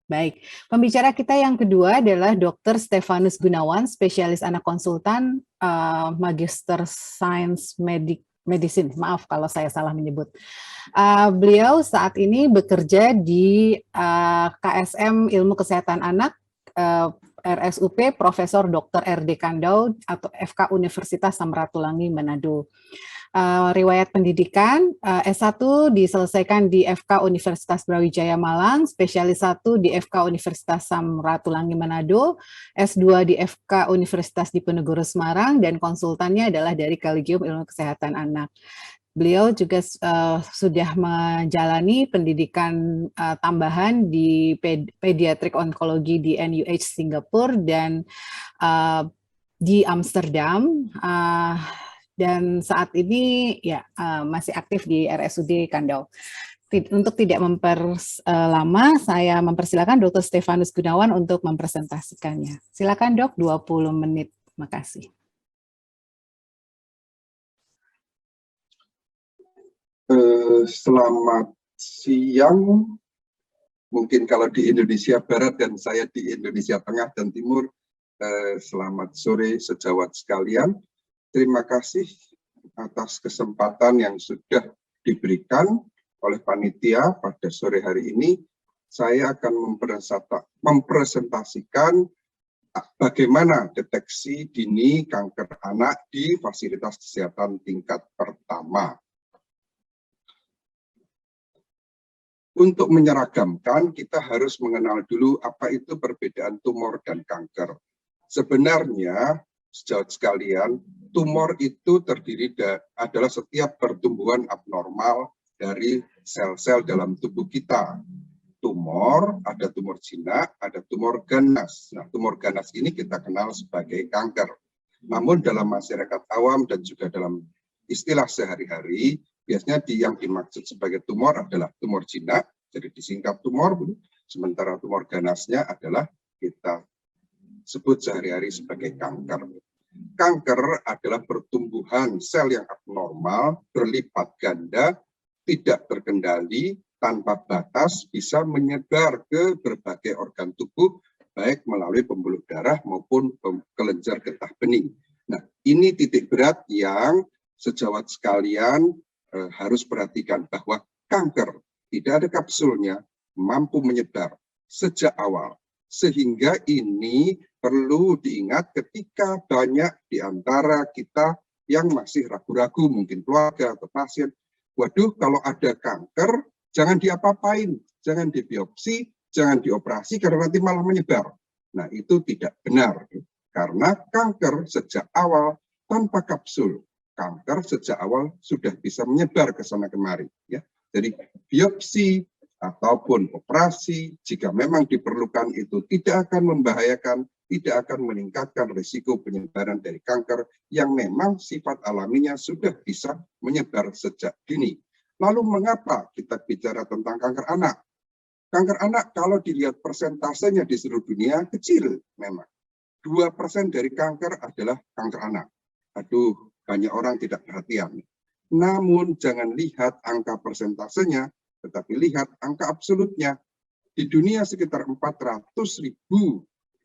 Baik, pembicara kita yang kedua adalah Dr. Stefanus Gunawan, spesialis anak konsultan, Magister Sains Medicine. Maaf kalau saya salah menyebut. Beliau saat ini bekerja di KSM Ilmu Kesehatan Anak, RSUP Profesor Dr. R.D. Kandau atau FK Universitas Samratulangi Manado. Riwayat pendidikan, S1 diselesaikan di FK Universitas Brawijaya Malang, spesialis 1 di FK Universitas Samratulangi Manado, S2 di FK Universitas Diponegoro Semarang, dan konsultannya adalah dari Collegium Ilmu Kesehatan Anak. Beliau juga sudah menjalani pendidikan tambahan di pediatrik onkologi di NUH Singapura dan di Amsterdam. Dan saat ini ya masih aktif di RSUD Kandau. Untuk tidak memperlama, saya mempersilakan Dr. Stefanus Gunawan untuk mempresentasikannya. Silakan Dok, 20 menit. Makasih. Selamat siang. Mungkin kalau di Indonesia Barat dan saya di Indonesia Tengah dan Timur, selamat sore sejawat sekalian. Terima kasih atas kesempatan yang sudah diberikan oleh panitia pada sore hari ini. Saya akan mempresentasikan bagaimana deteksi dini kanker anak di fasilitas kesehatan tingkat pertama. Untuk menyeragamkan, kita harus mengenal dulu apa itu perbedaan tumor dan kanker. Sebenarnya, sejawat sekalian, tumor itu terdiri adalah setiap pertumbuhan abnormal dari sel-sel dalam tubuh kita. Tumor, ada tumor jinak, ada tumor ganas. Nah, tumor ganas ini kita kenal sebagai kanker. Namun dalam masyarakat awam dan juga dalam istilah sehari-hari, biasanya yang dimaksud sebagai tumor adalah tumor jinak, jadi disingkat tumor, sementara tumor ganasnya adalah kita sebut sehari-hari sebagai kanker. Kanker adalah pertumbuhan sel yang abnormal, berlipat ganda, tidak terkendali, tanpa batas, bisa menyebar ke berbagai organ tubuh, baik melalui pembuluh darah maupun kelenjar getah bening. Nah, ini titik berat yang sejawat sekalian harus perhatikan, bahwa kanker tidak ada kapsulnya, mampu menyebar sejak awal. Sehingga ini perlu diingat ketika banyak di antara kita yang masih ragu-ragu, mungkin keluarga atau pasien, waduh kalau ada kanker, jangan diapa-apain, jangan dibiopsi, jangan dioperasi karena nanti malah menyebar. Nah, itu tidak benar, karena kanker sejak awal tanpa kapsul, kanker sejak awal sudah bisa menyebar ke sana kemari. Ya. Jadi biopsi ataupun operasi, jika memang diperlukan, itu tidak akan membahayakan, tidak akan meningkatkan risiko penyebaran dari kanker yang memang sifat alaminya sudah bisa menyebar sejak dini. Lalu mengapa kita bicara tentang kanker anak? Kanker anak kalau dilihat persentasenya di seluruh dunia kecil memang. 2% dari kanker adalah kanker anak. Aduh, banyak orang tidak perhatian. Namun jangan lihat angka persentasenya, tetapi lihat angka absolutnya. Di dunia sekitar 400.000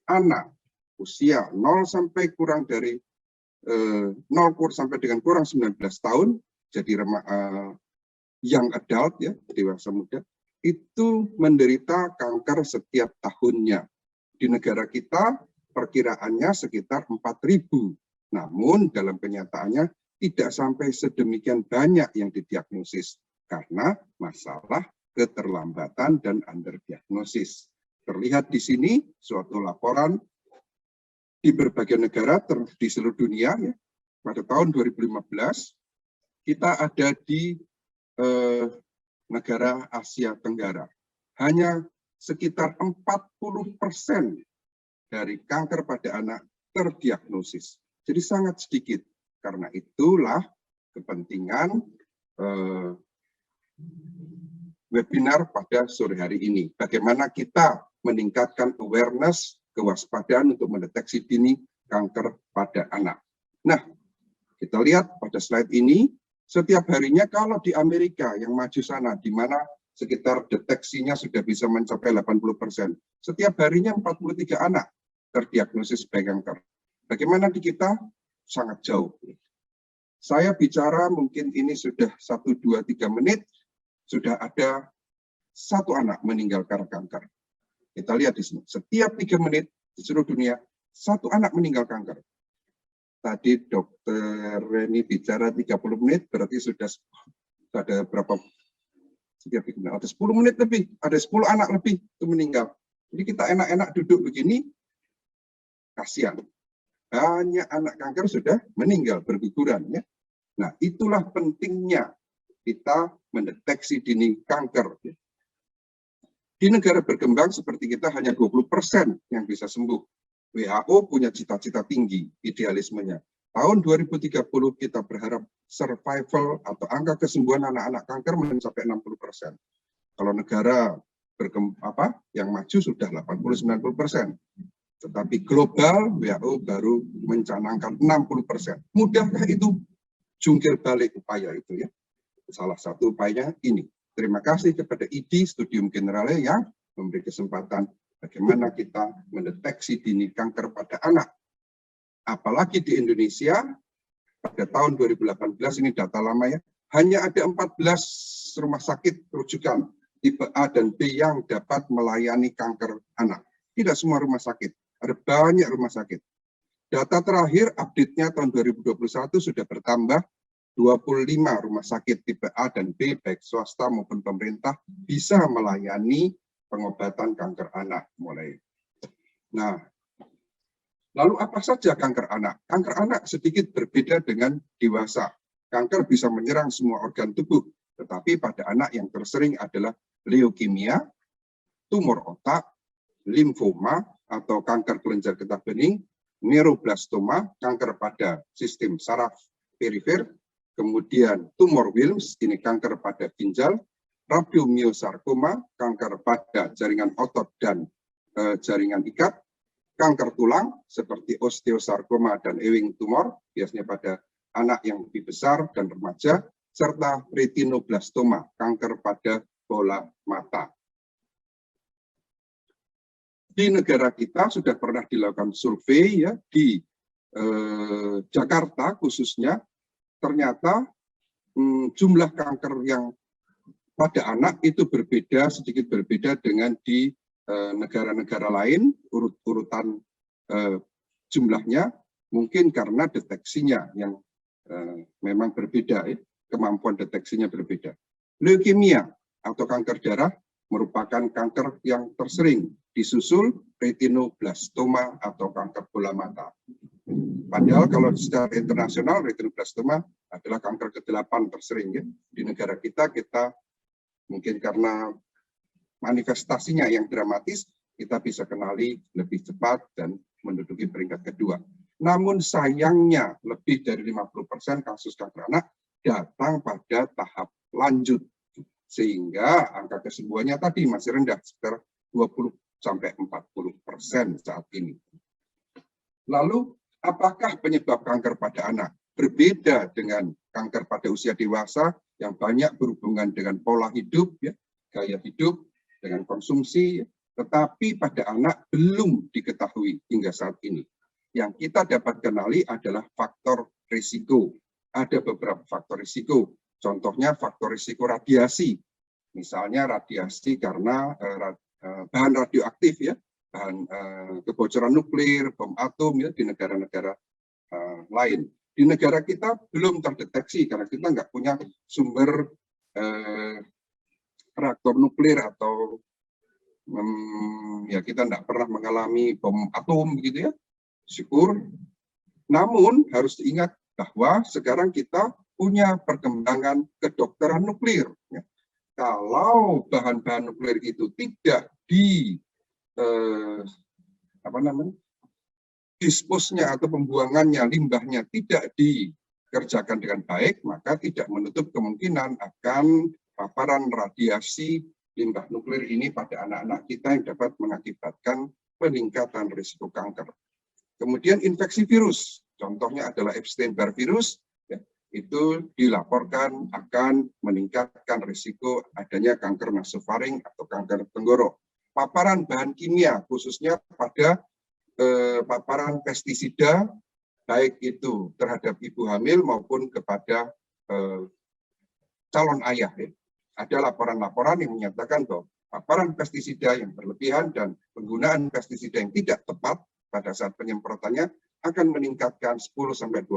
anak usia 0 sampai kurang dari 0 sampai dengan kurang 19 tahun, jadi young adult ya, dewasa muda, itu menderita kanker setiap tahunnya. Di negara kita perkiraannya sekitar 4.000. Namun dalam kenyataannya tidak sampai sedemikian banyak yang didiagnosis karena masalah keterlambatan dan underdiagnosis. Terlihat di sini suatu laporan di berbagai negara di seluruh dunia ya. Pada tahun 2015 kita ada di negara Asia Tenggara. Hanya sekitar 40% dari kanker pada anak terdiagnosis. Jadi sangat sedikit. Karena itulah kepentingan webinar pada sore hari ini. Bagaimana kita meningkatkan awareness, kewaspadaan untuk mendeteksi dini kanker pada anak. Nah, kita lihat pada slide ini, setiap harinya kalau di Amerika yang maju sana, di mana sekitar deteksinya sudah bisa mencapai 80%. Setiap harinya 43 anak terdiagnosis sebagai kanker. Bagaimana di kita? Sangat jauh. Saya bicara mungkin ini sudah 1, 2, 3 menit, sudah ada 1 anak meninggal karena kanker. Kita lihat di sini, setiap 3 menit di seluruh dunia, 1 anak meninggal kanker. Tadi dokter Reni bicara 30 menit, berarti sudah ada berapa? Ada 10 menit lebih, ada 10 anak lebih itu meninggal. Jadi kita enak-enak duduk begini, kasihan. Banyak anak kanker sudah meninggal berguguran. Ya. Nah, itulah pentingnya kita mendeteksi dini kanker. Ya. Di negara berkembang seperti kita hanya 20% yang bisa sembuh. WHO punya cita-cita tinggi, idealismenya. Tahun 2030 kita berharap survival atau angka kesembuhan anak-anak kanker mencapai 60%. Kalau negara yang maju sudah 80-90%. Tetapi global WHO baru mencanangkan 60%. Mudahkah itu? Jungkir balik upaya itu ya. Salah satu upayanya ini. Terima kasih kepada ID Studium Generale yang memberi kesempatan bagaimana kita mendeteksi dini kanker pada anak. Apalagi di Indonesia, pada tahun 2018, ini data lama ya, hanya ada 14 rumah sakit rujukan tipe A dan B yang dapat melayani kanker anak. Tidak semua rumah sakit, ada banyak rumah sakit. Data terakhir, update-nya tahun 2021 sudah bertambah 25 rumah sakit tipe A dan B, baik swasta maupun pemerintah, bisa melayani pengobatan kanker anak mulai. Nah, lalu apa saja kanker anak? Kanker anak sedikit berbeda dengan dewasa. Kanker bisa menyerang semua organ tubuh, tetapi pada anak yang tersering adalah leukemia, tumor otak, limfoma atau kanker kelenjar getah bening, neuroblastoma, kanker pada sistem saraf perifer, kemudian tumor Wilms, ini kanker pada ginjal, rhabdomyosarkoma, kanker pada jaringan otot dan jaringan ikat, kanker tulang seperti osteosarkoma dan Ewing tumor, biasanya pada anak yang lebih besar dan remaja, serta retinoblastoma, kanker pada bola mata. Di negara kita sudah pernah dilakukan survei ya di Jakarta khususnya, ternyata jumlah kanker yang pada anak itu sedikit berbeda dengan di negara-negara lain, urutan jumlahnya mungkin karena deteksinya yang memang berbeda, kemampuan deteksinya berbeda. Leukemia atau kanker darah merupakan kanker yang tersering, disusul retinoblastoma atau kanker bola mata. Padahal kalau secara internasional retinoblastoma adalah kanker ke-8 tersering ya. Di negara kita mungkin karena manifestasinya yang dramatis, kita bisa kenali lebih cepat dan menduduki peringkat kedua. Namun sayangnya lebih dari 50% kasus kanker anak datang pada tahap lanjut. Sehingga angka kesembuhannya tadi masih rendah, sekitar 20-40% saat ini. Lalu, apakah penyebab kanker pada anak? Berbeda dengan kanker pada usia dewasa yang banyak berhubungan dengan pola hidup, ya, gaya hidup, dengan konsumsi, tetapi pada anak belum diketahui hingga saat ini. Yang kita dapat kenali adalah faktor risiko. Ada beberapa faktor risiko. Contohnya faktor risiko radiasi. Misalnya radiasi karena bahan radioaktif ya, bahan kebocoran nuklir, bom atom ya di negara-negara lain. Di negara kita belum terdeteksi karena kita nggak punya sumber reaktor nuklir atau ya kita nggak pernah mengalami bom atom begitu ya, syukur. Namun harus diingat bahwa sekarang kita punya perkembangan kedokteran nuklir. Ya. Kalau bahan-bahan nuklir itu tidak disposnya atau pembuangannya, limbahnya tidak dikerjakan dengan baik, maka tidak menutup kemungkinan akan paparan radiasi limbah nuklir ini pada anak-anak kita yang dapat mengakibatkan peningkatan risiko kanker. Kemudian infeksi virus, contohnya adalah Epstein-Barr virus. Ya. itu dilaporkan akan meningkatkan risiko adanya kanker nasofaring atau kanker tenggorok. Paparan bahan kimia, khususnya pada paparan pestisida, baik itu terhadap ibu hamil maupun kepada calon ayah. Ada laporan-laporan yang menyatakan bahwa paparan pestisida yang berlebihan dan penggunaan pestisida yang tidak tepat pada saat penyemprotannya akan meningkatkan 10-20%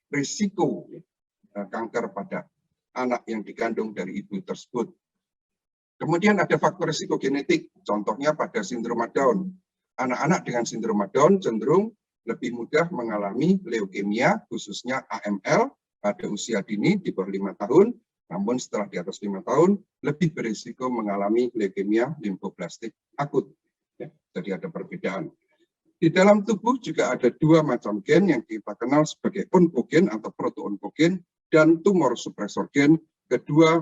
risiko kanker pada anak yang dikandung dari ibu tersebut. Kemudian ada faktor risiko genetik, contohnya pada sindroma Down. Anak-anak dengan sindroma Down cenderung lebih mudah mengalami leukemia, khususnya AML, pada usia dini di bawah 5 tahun, namun setelah di atas 5 tahun, lebih berisiko mengalami leukemia limfoblastik akut. Ya, jadi ada perbedaan. Di dalam tubuh juga ada dua macam gen yang kita kenal sebagai onkogen atau proto-onkogen dan tumor supresor gen. Kedua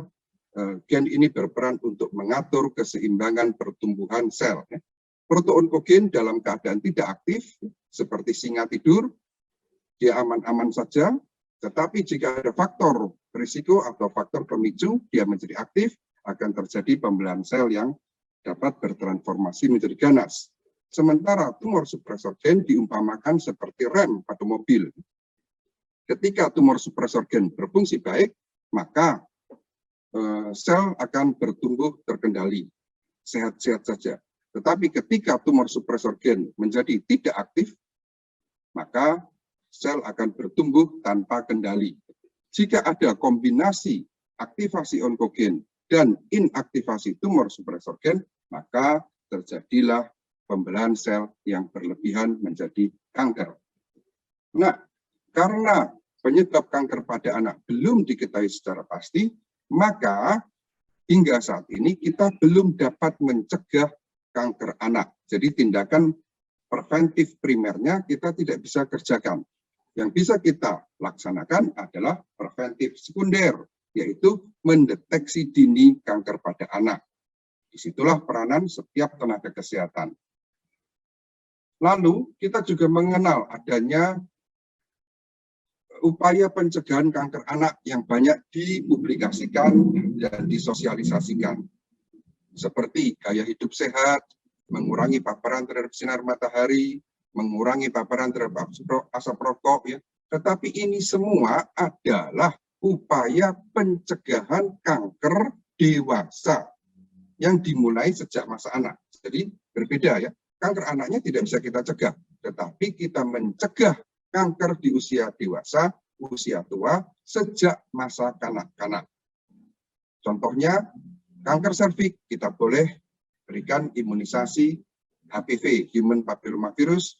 gen ini berperan untuk mengatur keseimbangan pertumbuhan sel. Proto-onkogen dalam keadaan tidak aktif, seperti singa tidur, dia aman-aman saja, tetapi jika ada faktor risiko atau faktor pemicu, dia menjadi aktif, akan terjadi pembelahan sel yang dapat bertransformasi menjadi ganas. Sementara tumor supresor gen diumpamakan seperti rem pada mobil. Ketika tumor supresor gen berfungsi baik, maka sel akan bertumbuh terkendali, sehat-sehat saja. Tetapi ketika tumor supresor gen menjadi tidak aktif, maka sel akan bertumbuh tanpa kendali. Jika ada kombinasi aktivasi onkogen dan inaktivasi tumor supresor gen, maka terjadilah pembelahan sel yang berlebihan menjadi kanker. Nah, karena penyebab kanker pada anak belum diketahui secara pasti, maka hingga saat ini kita belum dapat mencegah kanker anak. Jadi tindakan preventif primernya kita tidak bisa kerjakan. Yang bisa kita laksanakan adalah preventif sekunder, yaitu mendeteksi dini kanker pada anak. Disitulah peranan setiap tenaga kesehatan. Lalu kita juga mengenal adanya upaya pencegahan kanker anak yang banyak dipublikasikan dan disosialisasikan. Seperti gaya hidup sehat, mengurangi paparan terhadap sinar matahari, mengurangi paparan terhadap asap rokok, ya. Tetapi ini semua adalah upaya pencegahan kanker dewasa yang dimulai sejak masa anak. Jadi berbeda ya. Kanker anaknya tidak bisa kita cegah, tetapi kita mencegah kanker di usia dewasa, usia tua, sejak masa kanak-kanak. Contohnya, kanker serviks kita boleh berikan imunisasi HPV, Human Papillomavirus,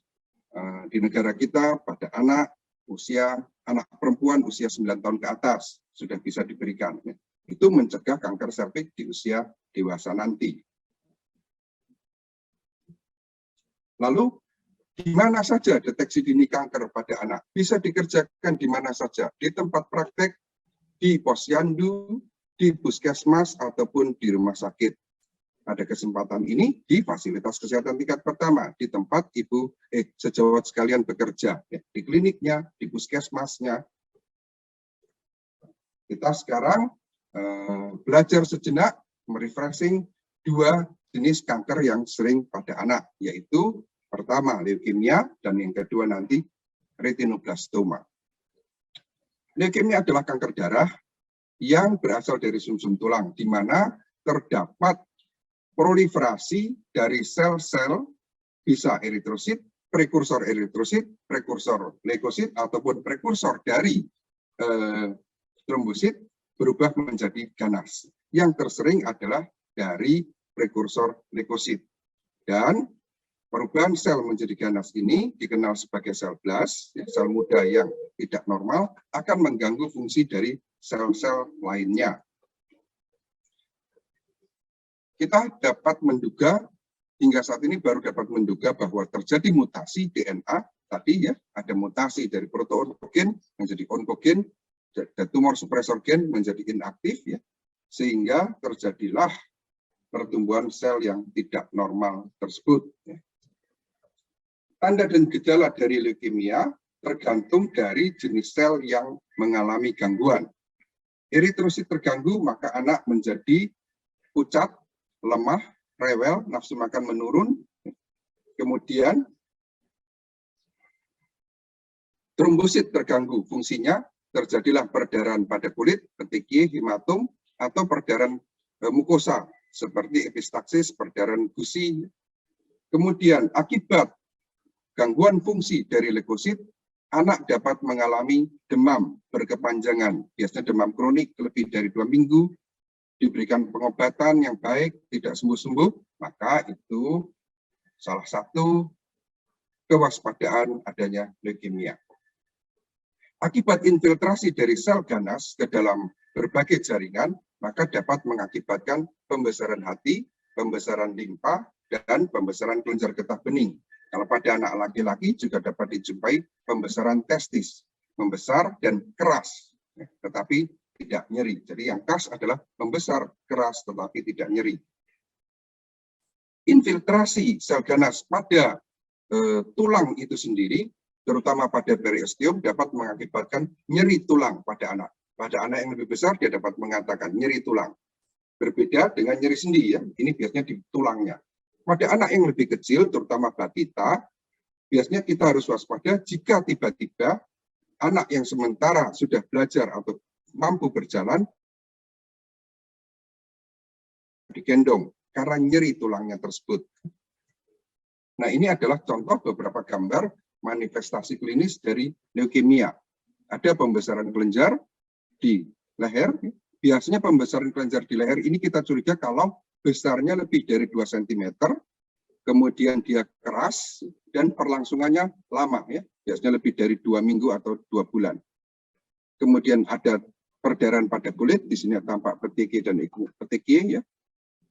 di negara kita pada anak perempuan usia 9 tahun ke atas sudah bisa diberikan. Itu mencegah kanker serviks di usia dewasa nanti. Lalu, di mana saja deteksi dini kanker pada anak? Bisa dikerjakan di mana saja, di tempat praktek, di posyandu, di puskesmas, ataupun di rumah sakit. Pada kesempatan ini, di fasilitas kesehatan tingkat pertama, di tempat ibu sejawat sekalian bekerja, ya, di kliniknya, di puskesmasnya. Kita sekarang belajar sejenak, merefreshing dua jenis kanker yang sering pada anak, yaitu pertama leukemia dan yang kedua nanti retinoblastoma. Leukemia adalah kanker darah yang berasal dari sumsum tulang, di mana terdapat proliferasi dari sel-sel bisa eritrosit, prekursor leukosit, ataupun prekursor dari trombosit berubah menjadi ganas. Yang tersering adalah dari prekursor leukosit. Dan perubahan sel menjadi ganas ini dikenal sebagai sel blast, ya, sel muda yang tidak normal, akan mengganggu fungsi dari sel-sel lainnya. Kita dapat menduga, hingga saat ini baru dapat menduga bahwa terjadi mutasi DNA, tadi ya, ada mutasi dari proto-onkogen menjadi onkogen, dan tumor supresor gen menjadi inaktif, ya, sehingga terjadilah pertumbuhan sel yang tidak normal tersebut. Ya. Tanda dan gejala dari leukemia tergantung dari jenis sel yang mengalami gangguan. Eritrosit terganggu, maka anak menjadi pucat, lemah, rewel, nafsu makan menurun. Kemudian trombosit terganggu fungsinya, terjadilah perdarahan pada kulit, petekiye, hematom, atau perdarahan mukosa seperti epistaxis, perdarahan gusi. Kemudian akibat gangguan fungsi dari leukosit, anak dapat mengalami demam berkepanjangan, biasanya demam kronik lebih dari 2 minggu, diberikan pengobatan yang baik, tidak sembuh-sembuh, maka itu salah satu kewaspadaan adanya leukemia. Akibat infiltrasi dari sel ganas ke dalam berbagai jaringan, maka dapat mengakibatkan pembesaran hati, pembesaran limpa, dan pembesaran kelenjar getah bening. Kalau pada anak laki-laki juga dapat dijumpai pembesaran testis, membesar dan keras, tetapi tidak nyeri. Jadi yang khas adalah membesar, keras, tetapi tidak nyeri. Infiltrasi sel ganas pada tulang itu sendiri, terutama pada periosteum, dapat mengakibatkan nyeri tulang pada anak. Pada anak yang lebih besar, dia dapat mengatakan nyeri tulang. Berbeda dengan nyeri sendi, ya. Ini biasanya di tulangnya. Pada anak yang lebih kecil, terutama balita, biasanya kita harus waspada jika tiba-tiba anak yang sementara sudah belajar atau mampu berjalan digendong karena nyeri tulangnya tersebut. Nah, ini adalah contoh beberapa gambar manifestasi klinis dari leukemia. Ada pembesaran kelenjar di leher. Biasanya pembesaran kelenjar di leher ini kita curiga kalau besarnya lebih dari 2 cm, kemudian dia keras, dan perlangsungannya lama, ya, biasanya lebih dari 2 minggu atau 2 bulan. Kemudian ada perdarahan pada kulit, di sini tampak petekiye dan petekiye, ya.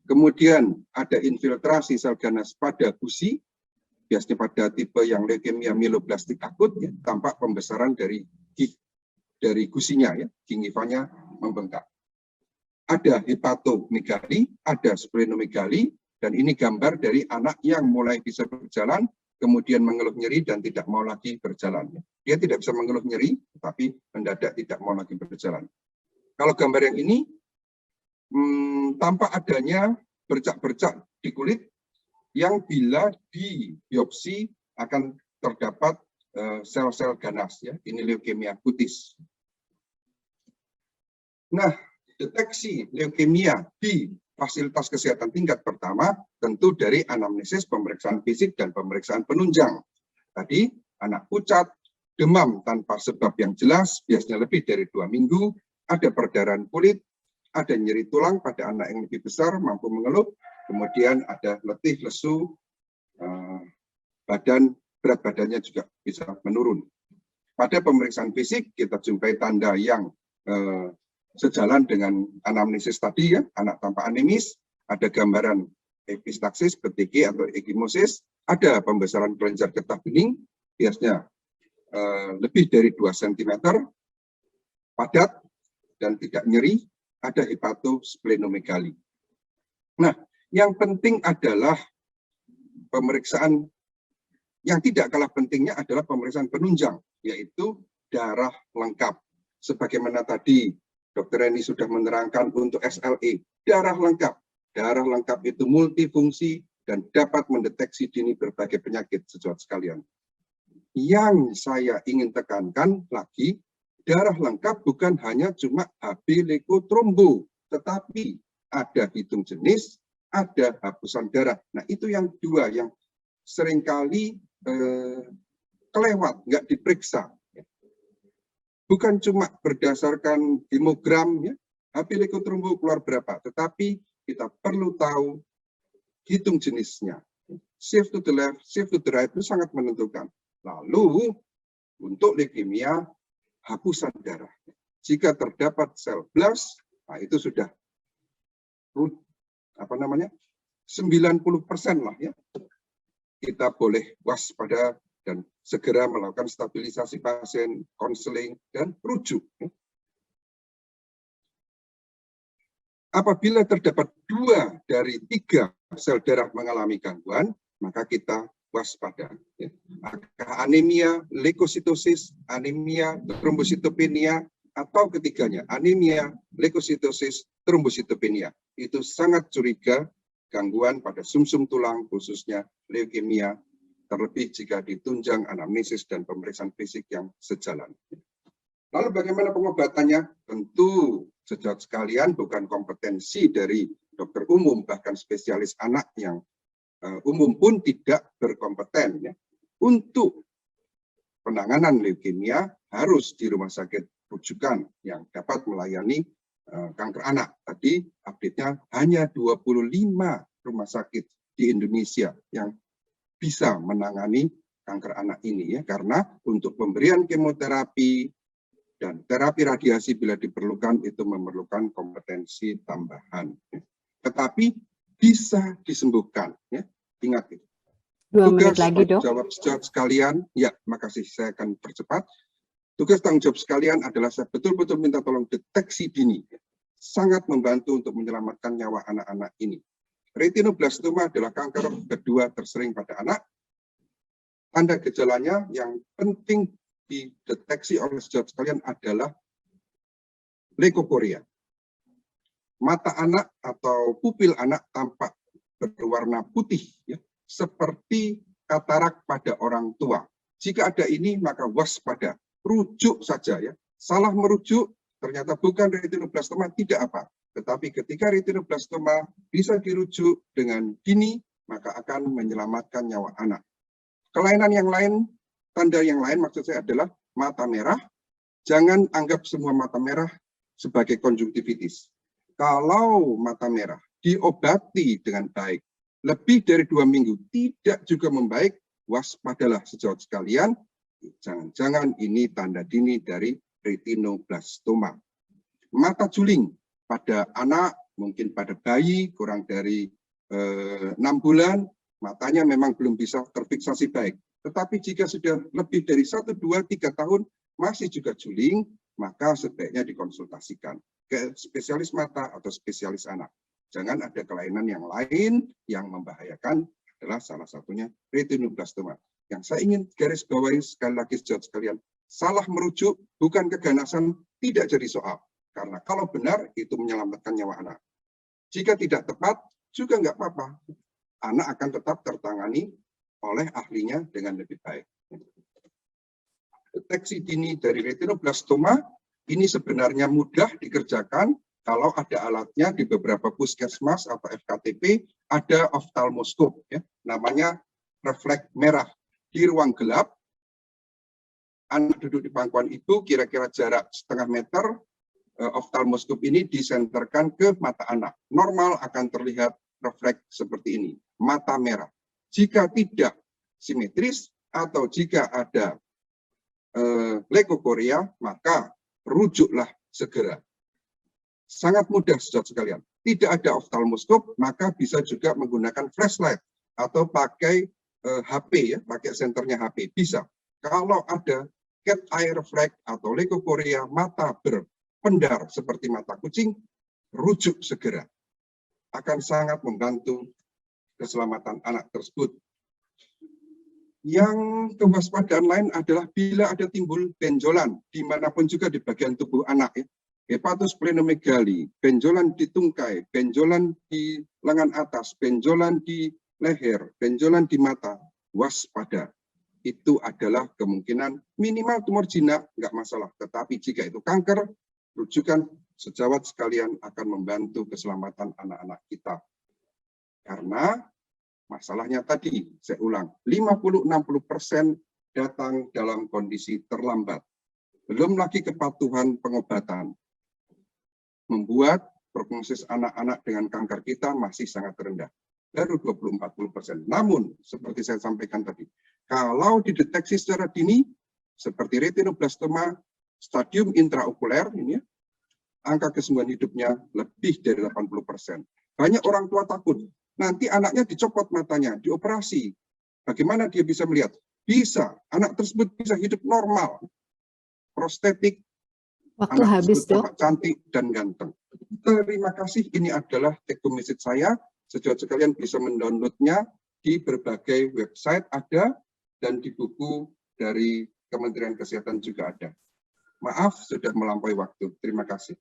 Kemudian ada infiltrasi sel ganas pada gusi, biasanya pada tipe yang leukemia mieloblastik akut, ya, tampak pembesaran dari gusinya, ya, gingivanya membengkak. Ada hepatomegali, ada splenomegali, dan ini gambar dari anak yang mulai bisa berjalan, kemudian mengeluh nyeri dan tidak mau lagi berjalan. Dia tidak bisa mengeluh nyeri, tetapi mendadak tidak mau lagi berjalan. Kalau gambar yang ini, tampak adanya bercak-bercak di kulit yang bila di biopsi akan terdapat sel-sel ganas, ya. Ini leukemia kutis. Nah, deteksi leukemia di fasilitas kesehatan tingkat pertama tentu dari anamnesis, pemeriksaan fisik, dan pemeriksaan penunjang. Tadi anak pucat, demam tanpa sebab yang jelas, biasanya lebih dari 2 minggu, ada perdarahan kulit, ada nyeri tulang pada anak yang lebih besar, mampu mengeluh, kemudian ada letih, lesu, berat badannya juga bisa menurun. Pada pemeriksaan fisik, kita jumpai tanda yang sejalan dengan anamnesis tadi, ya, anak tanpa anemis, ada gambaran epistaxis, petekiye atau ekimosis, ada pembesaran kelenjar getah bening, biasanya lebih dari 2 cm, padat dan tidak nyeri, ada hepatosplenomegali. Nah, yang penting adalah pemeriksaan yang tidak kalah pentingnya adalah pemeriksaan penunjang, yaitu darah lengkap. Sebagaimana tadi Dr. Reni sudah menerangkan untuk SLE, darah lengkap. Darah lengkap itu multifungsi dan dapat mendeteksi dini berbagai penyakit, saudara sekalian. Yang saya ingin tekankan lagi, darah lengkap bukan hanya cuma HB leukotrombo, tetapi ada hitung jenis, ada hapusan darah. Nah, itu yang dua yang seringkali kelewat, nggak diperiksa. Bukan cuma berdasarkan hemogram, ya, HB leukotrombo keluar berapa, tetapi kita perlu tahu hitung jenisnya. Shift to the left, shift to the right itu sangat menentukan. Lalu untuk leukemia, hapusan darah. Jika terdapat sel blast, nah itu sudah 90% lah, ya. Kita boleh waspada dan segera melakukan stabilisasi pasien, konseling, dan rujuk. Apabila terdapat 2 dari 3 sel darah mengalami gangguan, maka kita waspada. Ya. Anemia, leukositosis, anemia, trombositopenia, atau ketiganya, anemia, leukositosis, trombositopenia. Itu sangat curiga gangguan pada sumsum tulang, khususnya leukemia, terlebih jika ditunjang anamnesis dan pemeriksaan fisik yang sejalan. Lalu bagaimana pengobatannya? Tentu sejauh sekalian bukan kompetensi dari dokter umum, bahkan spesialis anak yang umum pun tidak berkompeten. Ya. Untuk penanganan leukemia harus di rumah sakit rujukan yang dapat melayani kanker anak. Tadi update-nya hanya 25 rumah sakit di Indonesia yang bisa menangani kanker anak ini, ya, karena untuk pemberian kemoterapi dan terapi radiasi bila diperlukan itu memerlukan kompetensi tambahan. Tetapi bisa disembuhkan. Ya. Ingat itu. 2 menit Tugas lagi, Dok. jawab sekalian, ya makasih, saya akan percepat. Tugas tanggung jawab sekalian adalah saya betul-betul minta tolong deteksi dini. Sangat membantu untuk menyelamatkan nyawa anak-anak ini. Retinoblastoma adalah kanker kedua tersering pada anak. Tanda gejalanya yang penting dideteksi oleh sejawat sekalian adalah leukokoria. Mata anak atau pupil anak tampak berwarna putih, ya, seperti katarak pada orang tua. Jika ada ini, maka waspada, rujuk saja, ya. Salah merujuk, ternyata bukan retinoblastoma, tidak apa. Tetapi ketika retinoblastoma bisa dirujuk dengan dini, maka akan menyelamatkan nyawa anak. Kelainan yang lain, tanda yang lain maksud saya adalah mata merah. Jangan anggap semua mata merah sebagai konjungtivitis. Kalau mata merah diobati dengan baik, lebih dari 2 minggu tidak juga membaik, waspadalah sejawat sekalian, jangan-jangan ini tanda dini dari retinoblastoma. Mata juling pada anak, mungkin pada bayi kurang dari 6 bulan, matanya memang belum bisa terfiksasi baik. Tetapi jika sudah lebih dari 1, 2, 3 tahun masih juga juling, maka sebaiknya dikonsultasikan ke spesialis mata atau spesialis anak. Jangan ada kelainan yang lain yang membahayakan, adalah salah satunya retinoblastoma. Yang saya ingin garis bawahi sekali lagi sejauh sekalian, salah merujuk bukan keganasan, tidak jadi soal. Karena kalau benar itu menyelamatkan nyawa anak. Jika tidak tepat juga nggak apa-apa. Anak akan tetap tertangani oleh ahlinya dengan lebih baik. Deteksi dini dari retinoblastoma ini sebenarnya mudah dikerjakan kalau ada alatnya di beberapa puskesmas atau FKTP, ada oftalmoskop, ya, namanya refleks merah. Di ruang gelap, anak duduk di pangkuan ibu, kira-kira jarak setengah meter, oftalmoskop ini disenterkan ke mata anak. Normal akan terlihat refleks seperti ini, mata merah. Jika tidak simetris atau jika ada leukokoria, maka rujuklah segera. Sangat mudah sejauh sekalian. Tidak ada oftalmoskop, maka bisa juga menggunakan flashlight atau pakai HP, ya, pakai senternya HP, bisa. Kalau ada cat eye reflex atau leukokoria, mata berpendar seperti mata kucing, rujuk segera. Akan sangat membantu keselamatan anak tersebut. Yang kewaspadaan lain adalah bila ada timbul benjolan dimanapun juga di bagian tubuh anak, ya. Hepatosplenomegali, benjolan di tungkai, benjolan di lengan atas, benjolan di leher, benjolan di mata, waspada. Itu adalah kemungkinan minimal tumor jinak, nggak masalah. Tetapi jika itu kanker, rujukan sejawat sekalian akan membantu keselamatan anak-anak kita. Karena masalahnya tadi, saya ulang, 50-60% datang dalam kondisi terlambat. Belum lagi kepatuhan pengobatan. Membuat prognosis anak-anak dengan kanker kita masih sangat rendah. Baru 20-40%. Namun, seperti saya sampaikan tadi, kalau dideteksi secara dini, seperti retinoblastoma, stadium intraokuler, ini ya, angka kesembuhan hidupnya lebih dari 80%. Banyak orang tua takut, nanti anaknya dicopot matanya, dioperasi. Bagaimana dia bisa melihat? Bisa, anak tersebut bisa hidup normal. Prostetik, Waktu anak habis, tersebut Dok. tampak cantik dan ganteng. Terima kasih, ini adalah take home message saya. Sejauh sekalian bisa mendownloadnya di berbagai website ada, dan di buku dari Kementerian Kesehatan juga ada. Maaf sudah melampaui waktu. Terima kasih.